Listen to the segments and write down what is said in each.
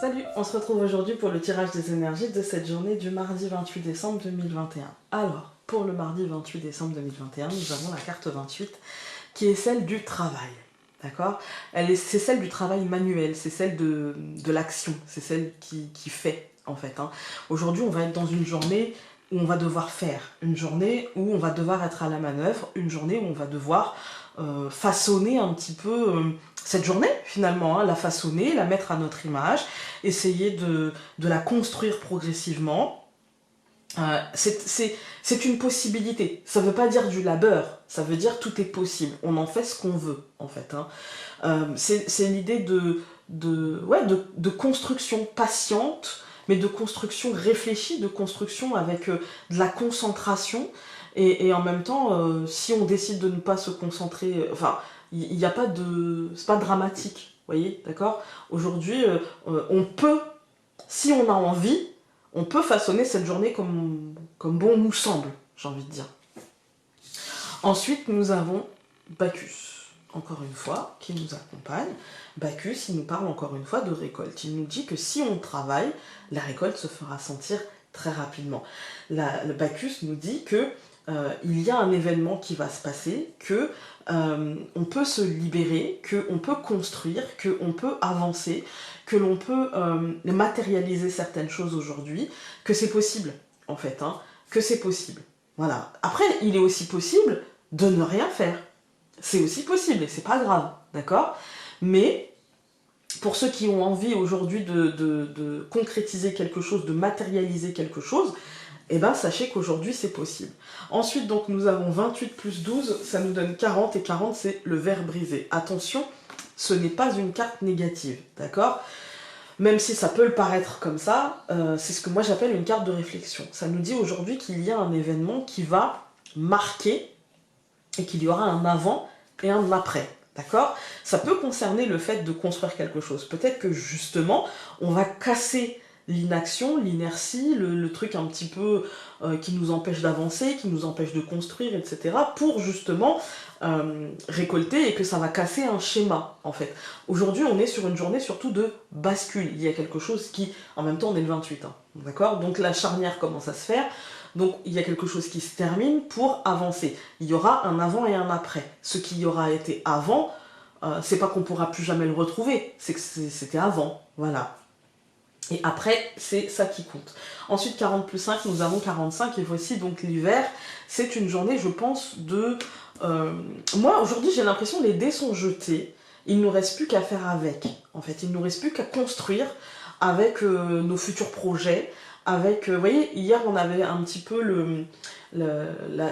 Salut, on se retrouve aujourd'hui pour le tirage des énergies de cette journée du mardi 28 décembre 2021. Alors, pour le mardi 28 décembre 2021, nous avons la carte 28 qui est celle du travail. D'accord? C'est celle du travail manuel, c'est celle de l'action, c'est celle qui fait en fait. Aujourd'hui, on va être dans une journée où on va devoir faire, une journée où on va devoir être à la manœuvre, une journée où on va devoir façonner un petit peu cette journée finalement, la façonner, la mettre à notre image, essayer de la construire progressivement. C'est une possibilité, ça ne veut pas dire du labeur, ça veut dire tout est possible, on en fait ce qu'on veut en fait. C'est l'idée de construction patiente, mais de construction réfléchie, de construction avec de la concentration, et en même temps, si on décide de ne pas se concentrer, enfin, il n'y a pas de... c'est pas dramatique, vous voyez, d'accord? Aujourd'hui, on peut, si on a envie, on peut façonner cette journée comme bon nous semble, j'ai envie de dire. Ensuite, nous avons Bacchus, encore une fois, qui nous accompagne. Bacchus, il nous parle encore une fois de récolte. Il nous dit que si on travaille, la récolte se fera sentir très rapidement. Le Bacchus nous dit que il y a un événement qui va se passer, que on peut se libérer, qu'on peut construire, qu'on peut avancer, que l'on peut matérialiser certaines choses aujourd'hui, que c'est possible, en fait, que c'est possible. Voilà. Après, il est aussi possible de ne rien faire. C'est aussi possible, et c'est pas grave, d'accord? Mais pour ceux qui ont envie aujourd'hui de concrétiser quelque chose, de matérialiser quelque chose, eh ben, sachez qu'aujourd'hui c'est possible. Ensuite, donc, nous avons 28 plus 12, ça nous donne 40, et 40 c'est le verre brisé. Attention, ce n'est pas une carte négative, d'accord? Même si ça peut le paraître comme ça, c'est ce que moi j'appelle une carte de réflexion. Ça nous dit aujourd'hui qu'il y a un événement qui va marquer, et qu'il y aura un avant et un après. D'accord? Ça peut concerner le fait de construire quelque chose. Peut-être que justement, on va casser l'inaction, l'inertie, le truc un petit peu qui nous empêche d'avancer, qui nous empêche de construire, etc. pour justement récolter, et que ça va casser un schéma, en fait. Aujourd'hui, on est sur une journée surtout de bascule. Il y a quelque chose qui, en même temps, on est le 28, d'accord? Donc la charnière commence à se faire. Donc il y a quelque chose qui se termine pour avancer. Il y aura un avant et un après. Ce qui aura été avant, c'est pas qu'on pourra plus jamais le retrouver, c'est que c'était avant, voilà. Et après, c'est ça qui compte. Ensuite, 40 plus 5, nous avons 45, et voici donc l'hiver. C'est une journée, je pense, de... moi, aujourd'hui, j'ai l'impression que les dés sont jetés. Il ne nous reste plus qu'à faire avec, en fait. Il ne nous reste plus qu'à construire avec nos futurs projets, avec... vous voyez, hier, on avait un petit peu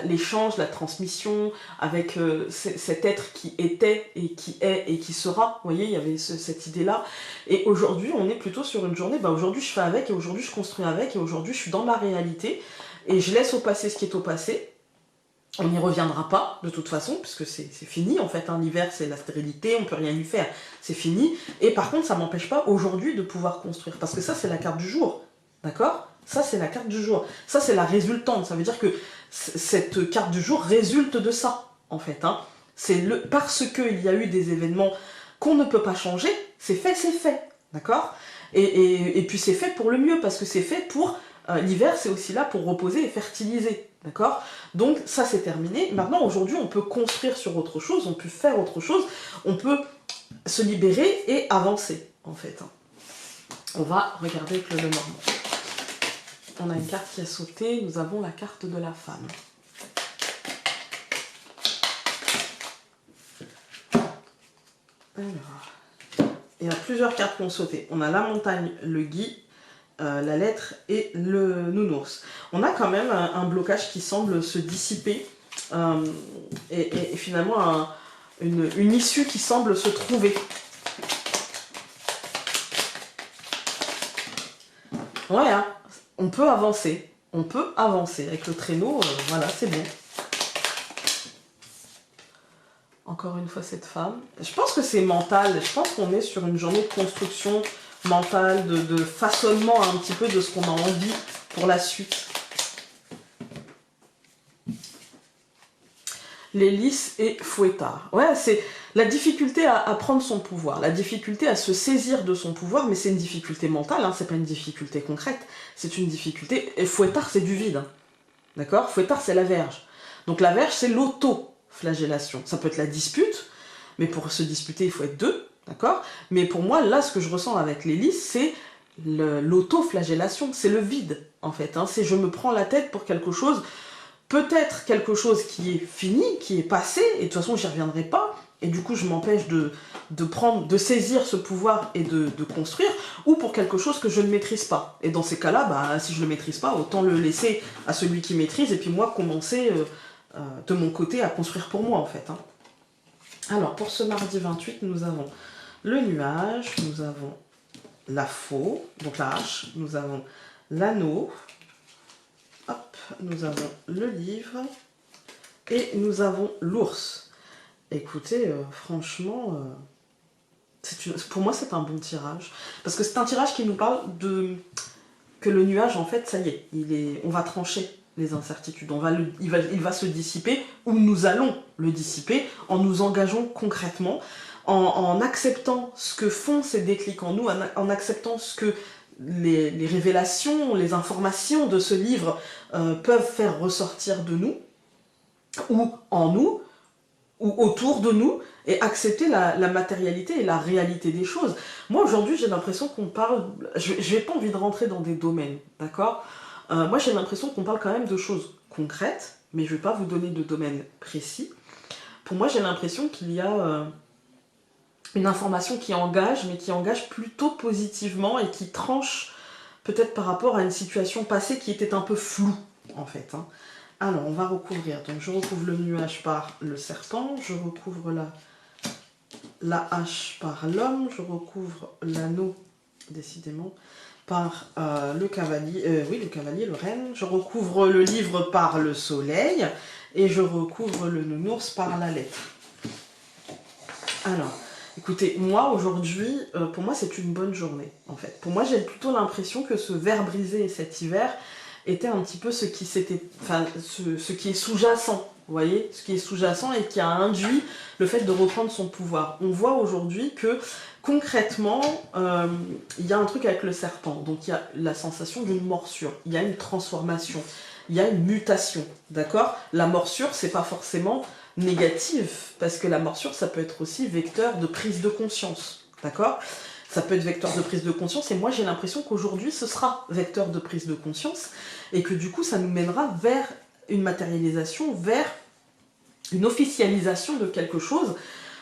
l'échange, la transmission, avec cet être qui était, et qui est, et qui sera. Vous voyez, il y avait cette idée-là. Et aujourd'hui, on est plutôt sur une journée, aujourd'hui, je fais avec, et aujourd'hui, je construis avec, et aujourd'hui, je suis dans la réalité, et je laisse au passé ce qui est au passé. On n'y reviendra pas, de toute façon, puisque c'est fini, en fait. L'hiver, c'est la stérilité, on ne peut rien y faire. C'est fini. Et par contre, ça ne m'empêche pas, aujourd'hui, de pouvoir construire. Parce que ça, c'est la carte du jour. D'accord? Ça, c'est la carte du jour. Ça, c'est la résultante. Ça veut dire que cette carte du jour résulte de ça, en fait. C'est parce qu'il y a eu des événements qu'on ne peut pas changer, c'est fait. D'accord? Et puis, c'est fait pour le mieux, parce que c'est fait pour... l'hiver, c'est aussi là pour reposer et fertiliser. D'accord? Donc, ça, c'est terminé. Maintenant, aujourd'hui, on peut construire sur autre chose, on peut faire autre chose, on peut se libérer et avancer, en fait. On va regarder avec le Lenormand. On a une carte qui a sauté, nous avons la carte de la femme. Alors, il y a plusieurs cartes qui ont sauté. On a la montagne, le gui, la lettre et le nounours. On a quand même un blocage qui semble se dissiper, et finalement une issue qui semble se trouver. Ouais, on peut avancer. On peut avancer. Avec le traîneau, voilà, c'est bon. Encore une fois, cette femme. Je pense que c'est mental. Je pense qu'on est sur une journée de construction mentale, de façonnement un petit peu de ce qu'on a envie pour la suite. Les lys et fouettards. Ouais, La difficulté à prendre son pouvoir, la difficulté à se saisir de son pouvoir, mais c'est une difficulté mentale, hein, c'est pas une difficulté concrète, c'est une difficulté... Et fouettard, c'est du vide, hein, d'accord? Fouettard, c'est la verge. Donc la verge, c'est l'auto-flagellation. Ça peut être la dispute, mais pour se disputer, il faut être deux, d'accord? Mais pour moi, là, ce que je ressens avec l'hélice, c'est l'auto-flagellation, c'est le vide, en fait. Hein, c'est je me prends la tête pour quelque chose, peut-être quelque chose qui est fini, qui est passé, et de toute façon, j'y reviendrai pas, et du coup, je m'empêche de saisir ce pouvoir et de construire, ou pour quelque chose que je ne maîtrise pas. Et dans ces cas-là, bah, si je ne le maîtrise pas, autant le laisser à celui qui maîtrise, et puis moi, commencer de mon côté à construire pour moi, en fait. Hein. Alors, pour ce mardi 28, nous avons le nuage, nous avons la faux, donc la hache, nous avons l'anneau, hop, nous avons le livre, et nous avons l'ours. Écoutez, franchement, pour moi c'est un bon tirage, parce que c'est un tirage qui nous parle de que le nuage, en fait, ça y est, on va trancher les incertitudes, il va se dissiper, ou nous allons le dissiper, en nous engageant concrètement, en acceptant ce que font ces déclics en nous, en acceptant ce que les révélations, les informations de ce livre peuvent faire ressortir de nous, ou en nous, ou autour de nous, et accepter la matérialité et la réalité des choses. Moi, aujourd'hui, j'ai l'impression qu'on parle... Je n'ai pas envie de rentrer dans des domaines, d'accord? Moi, j'ai l'impression qu'on parle quand même de choses concrètes, mais je ne vais pas vous donner de domaine précis. Pour moi, j'ai l'impression qu'il y a une information qui engage, mais qui engage plutôt positivement et qui tranche peut-être par rapport à une situation passée qui était un peu floue, en fait. Hein. Alors, on va recouvrir. Donc, je recouvre le nuage par le serpent, je recouvre la hache par l'homme, je recouvre l'anneau, décidément, par le cavalier, le cavalier, le renne, je recouvre le livre par le soleil, et je recouvre le nounours par la lettre. Alors, écoutez, moi, aujourd'hui, pour moi, c'est une bonne journée, en fait. Pour moi, j'ai plutôt l'impression que ce ver brisé cet hiver était un petit peu ce qui est sous-jacent, vous voyez, ce qui est sous-jacent et qui a induit le fait de reprendre son pouvoir. On voit aujourd'hui que concrètement, il y a un truc avec le serpent, donc il y a la sensation d'une morsure, il y a une transformation, il y a une mutation, d'accord? La morsure, c'est pas forcément négative, parce que la morsure, ça peut être aussi vecteur de prise de conscience, d'accord? Ça peut être vecteur de prise de conscience, et moi j'ai l'impression qu'aujourd'hui ce sera vecteur de prise de conscience, et que du coup ça nous mènera vers une matérialisation, vers une officialisation de quelque chose,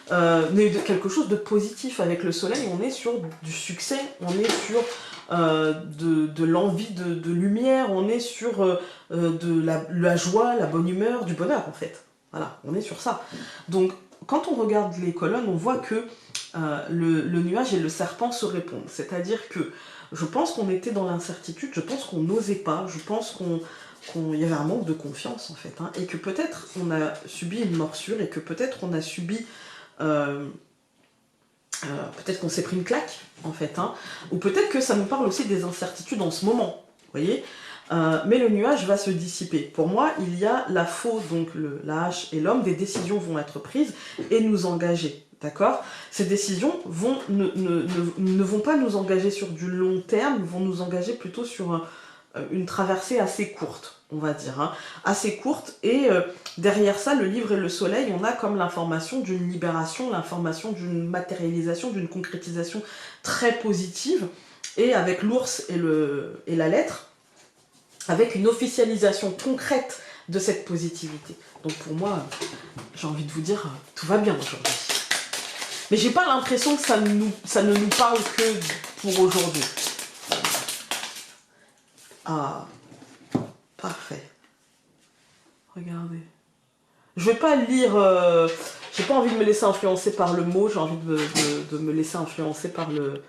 mais de quelque chose de positif. Avec le soleil, on est sur du succès, on est sur de l'envie de lumière, on est sur de la joie, la bonne humeur, du bonheur en fait. Voilà, on est sur ça. Donc quand on regarde les colonnes, on voit que le nuage et le serpent se répondent. C'est-à-dire que je pense qu'on était dans l'incertitude, je pense qu'on n'osait pas, je pense qu'il y avait un manque de confiance en fait, hein, et que peut-être on a subi une morsure, et que peut-être on a subi... peut-être qu'on s'est pris une claque en fait, hein, ou peut-être que ça nous parle aussi des incertitudes en ce moment, vous voyez. Mais le nuage va se dissiper. Pour moi, il y a la faux, donc la hache et l'homme, des décisions vont être prises et nous engager, d'accord? Ces décisions ne vont pas nous engager sur du long terme, vont nous engager plutôt sur une traversée assez courte, on va dire, hein, assez courte, et derrière ça, le livre et le soleil, on a comme l'information d'une libération, l'information d'une matérialisation, d'une concrétisation très positive, et avec l'ours et la lettre, avec une officialisation concrète de cette positivité. Donc pour moi, j'ai envie de vous dire, tout va bien aujourd'hui. Mais j'ai pas l'impression que ça ne nous parle que pour aujourd'hui. Ah, parfait. Regardez. Je vais pas lire... j'ai pas envie de me laisser influencer par le mot, j'ai envie de me laisser influencer par le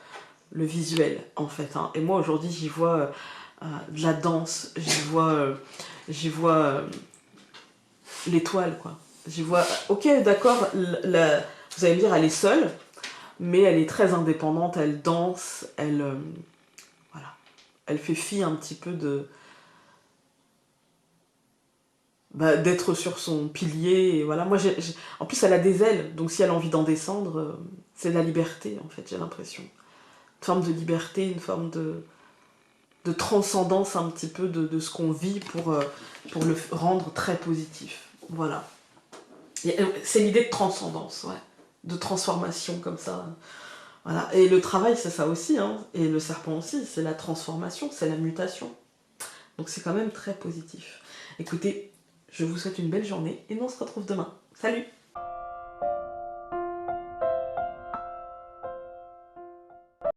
visuel, en fait. Hein. Et moi, aujourd'hui, j'y vois... de la danse, j'y vois l'étoile, quoi. J'y vois, ok, d'accord, vous allez me dire, elle est seule, mais elle est très indépendante, elle danse, voilà, elle fait fi un petit peu d'être sur son pilier. Et voilà. Moi, en plus, elle a des ailes, donc si elle a envie d'en descendre, c'est la liberté, en fait, j'ai l'impression. Une forme de liberté, une forme de transcendance un petit peu de ce qu'on vit pour le rendre très positif. Voilà. C'est l'idée de transcendance, ouais. De transformation comme ça. Voilà. Et le travail, c'est ça aussi, hein. Et le serpent aussi, c'est la transformation, c'est la mutation. Donc c'est quand même très positif. Écoutez, je vous souhaite une belle journée et nous on se retrouve demain. Salut!